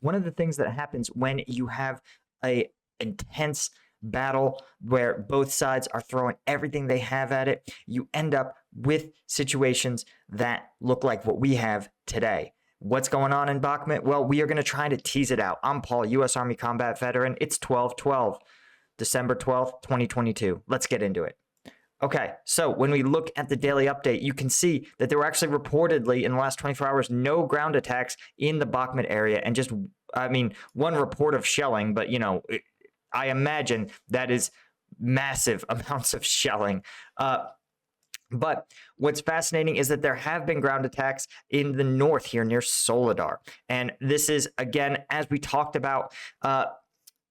one of the things that happens when you have a intense battle where both sides are throwing everything they have at it, you end up with situations that look like what we have today. What's going on in Bakhmut? Well, we are going to try to tease it out. I'm Paul, U.S. Army combat veteran. It's 12/12, December 12th, 2022. Let's get into it. Okay, so when we look at the daily update, you can see that there were actually reportedly in the last 24 hours no ground attacks in the Bakhmut area, and just, one report of shelling, but, I imagine that is massive amounts of shelling. But what's fascinating is that there have been ground attacks in the north here near Soledar. And this is, again, as we talked about,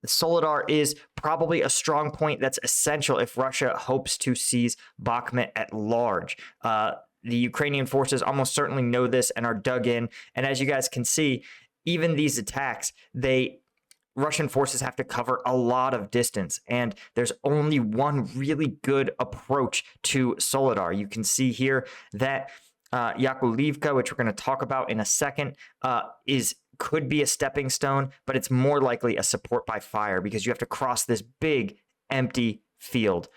Soledar is probably a strong point that's essential if Russia hopes to seize Bakhmut at large. The Ukrainian forces almost certainly know this and are dug in. And as you guys can see, even these attacks, Russian forces have to cover a lot of distance, and there's only one really good approach to Soledar. You can see here that Yakovlivka, which we're going to talk about in a second, could be a stepping stone, but it's more likely a support by fire because you have to cross this big empty field.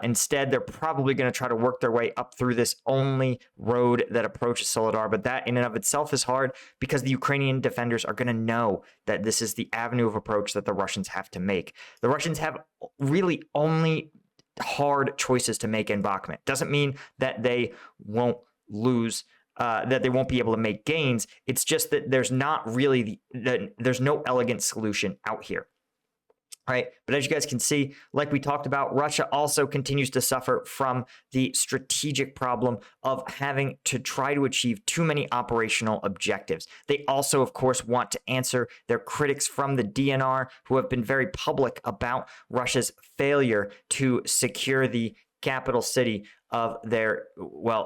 Instead, they're probably going to try to work their way up through this only road that approaches Soledar, but that in and of itself is hard because the Ukrainian defenders are going to know that this is the avenue of approach that the Russians have to make. The Russians have really only hard choices to make in Bakhmut. Doesn't mean that they won't lose, that they won't be able to make gains. It's just that there's not really, there's no elegant solution out here. Right. But as you guys can see, like we talked about, Russia also continues to suffer from the strategic problem of having to try to achieve too many operational objectives. They also, of course, want to answer their critics from the DNR, who have been very public about Russia's failure to secure the capital city of their,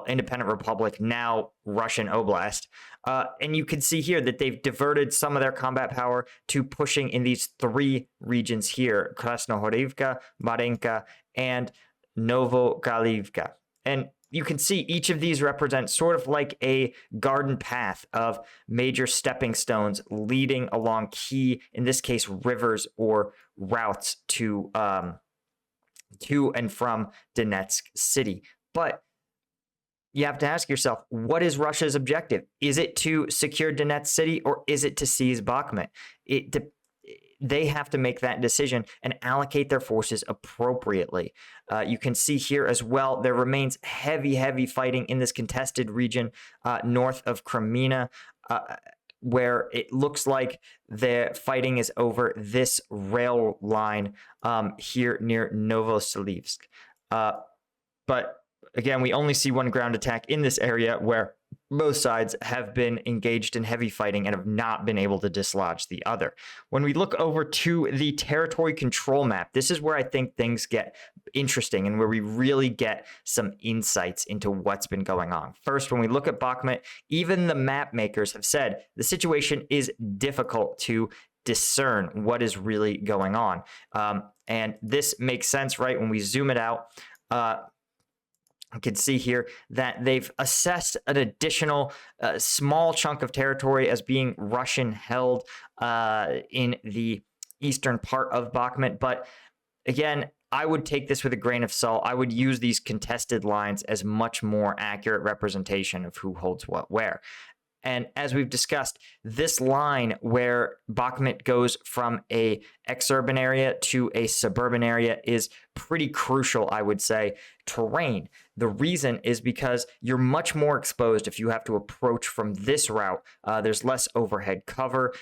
independent republic, now Russian oblast. And you can see here that they've diverted some of their combat power to pushing in these three regions here, Krasnohorivka, Marinka, and Novogorivka. And you can see each of these represent sort of like a garden path of major stepping stones leading along key, in this case, rivers or routes to and from Donetsk city. But you have to ask yourself, what is Russia's objective? Is it to secure Donetsk city or is it to seize Bakhmut? They have to make that decision and allocate their forces appropriately. You can see here as well, there remains heavy fighting in this contested region north of Crimea, where it looks like the fighting is over this rail line here near Novosibirsk. But again, we only see one ground attack in this area where both sides have been engaged in heavy fighting and have not been able to dislodge the other. When we look over to the territory control map, this is where I think things get interesting and where we really get some insights into what's been going on. First, when we look at Bakhmut, even the map makers have said the situation is difficult to discern what is really going on. And this makes sense, right? When we zoom it out, you can see here that they've assessed an additional small chunk of territory as being Russian held in the eastern part of Bakhmut. But again, I would take this with a grain of salt. I would use these contested lines as much more accurate representation of who holds what where. And as we've discussed, this line where Bakhmut goes from a exurban area to a suburban area is pretty crucial, I would say, terrain. The reason is because you're much more exposed if you have to approach from this route. There's less overhead cover.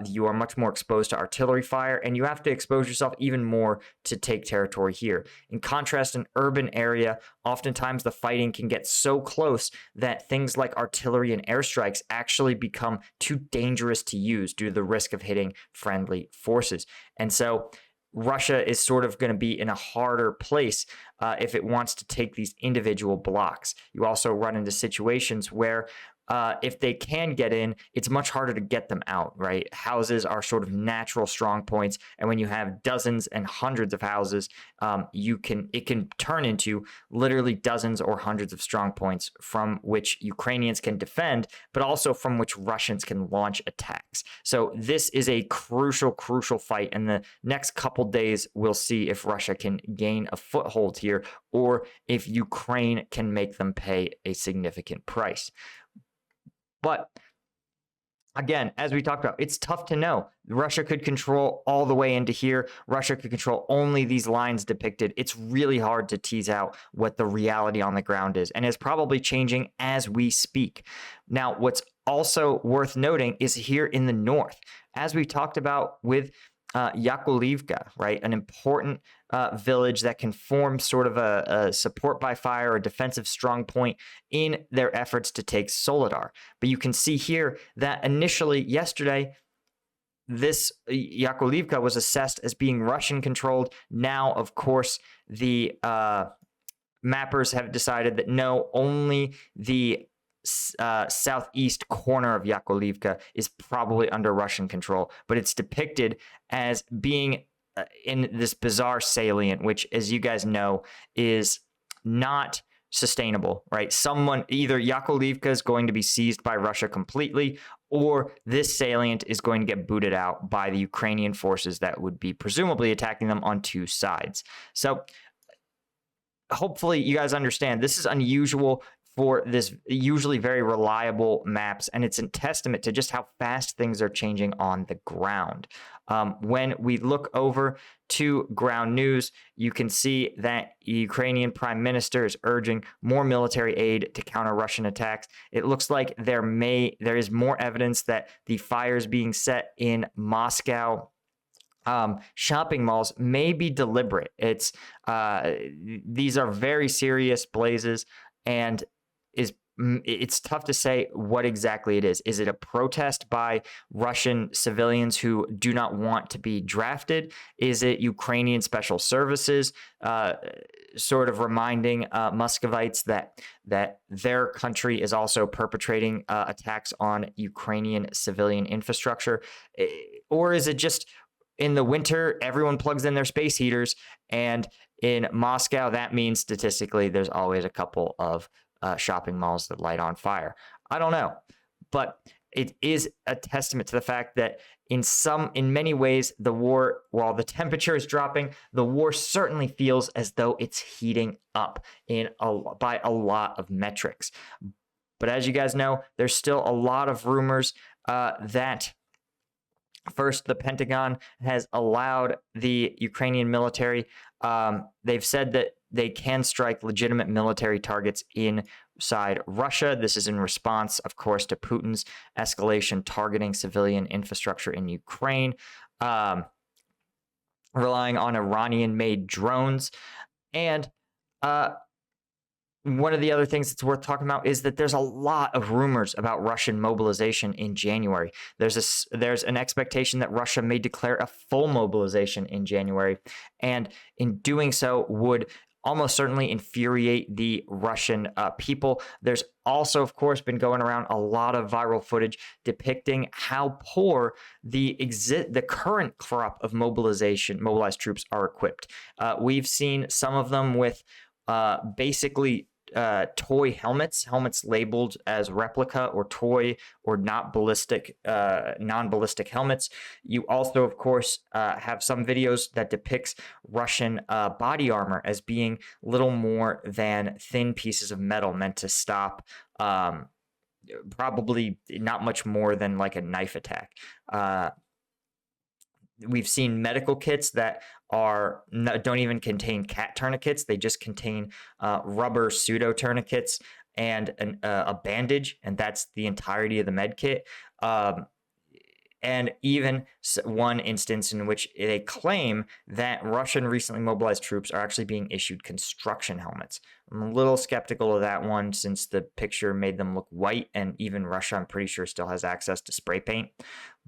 You are much more exposed to artillery fire, and you have to expose yourself even more to take territory here. In contrast, an urban area, oftentimes the fighting can get so close that things like artillery and airstrikes actually become too dangerous to use due to the risk of hitting friendly forces. And so Russia is sort of going to be in a harder place if it wants to take these individual blocks. You also run into situations where if they can get in, it's much harder to get them out, right? Houses are sort of natural strong points, and when you have dozens and hundreds of houses, it can turn into literally dozens or hundreds of strong points from which Ukrainians can defend, but also from which Russians can launch attacks. So this is a crucial fight, and the next couple days we'll see if Russia can gain a foothold here or if Ukraine can make them pay a significant price. But again, as we talked about, it's tough to know. Russia could control all the way into here. Russia could control only these lines depicted. It's really hard to tease out what the reality on the ground is, and is probably changing as we speak. Now, what's also worth noting is here in the north, as we talked about with Yakovlivka, right? An important village that can form sort of a support by fire or defensive strong point in their efforts to take Soledar. But you can see here that initially yesterday, this Yakovlivka was assessed as being Russian controlled. Now, of course, the mappers have decided that no, only the southeast corner of Yakovlivka is probably under Russian control, but it's depicted as being in this bizarre salient, which, as you guys know, is not sustainable, right? Either Yakovlivka is going to be seized by Russia completely, or this salient is going to get booted out by the Ukrainian forces that would be presumably attacking them on two sides. So hopefully you guys understand this is unusual for this usually very reliable maps, and it's a testament to just how fast things are changing on the ground. When we look over to ground news, you can see that Ukrainian Prime Minister is urging more military aid to counter Russian attacks. It looks like there is more evidence that the fires being set in Moscow shopping malls may be deliberate. These are very serious blazes, and it's tough to say what exactly it is. Is it a protest by Russian civilians who do not want to be drafted? Is it Ukrainian special services sort of reminding Muscovites that their country is also perpetrating attacks on Ukrainian civilian infrastructure? Or is it just in the winter, everyone plugs in their space heaters, and in Moscow, that means statistically there's always a couple of shopping malls that light on fire? I don't know, but it is a testament to the fact that in many ways, the war, while the temperature is dropping, the war certainly feels as though it's heating up by a lot of metrics. But as you guys know, there's still a lot of rumors that first, the Pentagon has allowed the Ukrainian military. They've said that they can strike legitimate military targets inside Russia. This is in response, of course, to Putin's escalation targeting civilian infrastructure in Ukraine, relying on Iranian-made drones. And one of the other things that's worth talking about is that there's a lot of rumors about Russian mobilization in January. There's an expectation that Russia may declare a full mobilization in January, and in doing so would almost certainly infuriate the Russian people. There's also, of course, been going around a lot of viral footage depicting how poor the current crop of mobilized troops are equipped. We've seen some of them with basically toy helmets labeled as replica or toy or non-ballistic helmets. You also, of course, have some videos that depicts Russian body armor as being little more than thin pieces of metal meant to stop probably not much more than like a knife attack. We've seen medical kits that don't even contain cat tourniquets. They just contain rubber pseudo tourniquets and a bandage, and that's the entirety of the med kit. And even one instance in which they claim that Russian recently mobilized troops are actually being issued construction helmets, I'm a little skeptical of that one since the picture made them look white, and even Russia, I'm pretty sure, still has access to spray paint.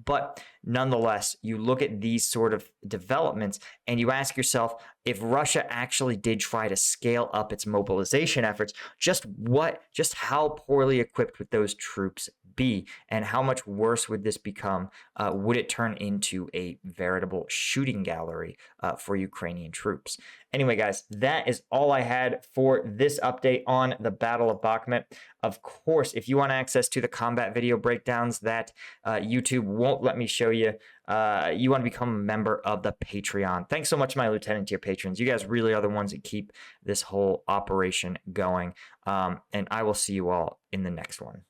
But nonetheless, you look at these sort of developments and you ask yourself, if Russia actually did try to scale up its mobilization efforts, just how poorly equipped would those troops be, and how much worse would this become? Would it turn into a veritable shooting gallery for Ukrainian troops? Anyway, guys, that is all I had for this update on the Battle of Bakhmut. Of course, if you want access to the combat video breakdowns that YouTube won't let me show you, you want to become a member of the Patreon. Thanks so much, my lieutenant tier patrons. You guys really are the ones that keep this whole operation going. And I will see you all in the next one.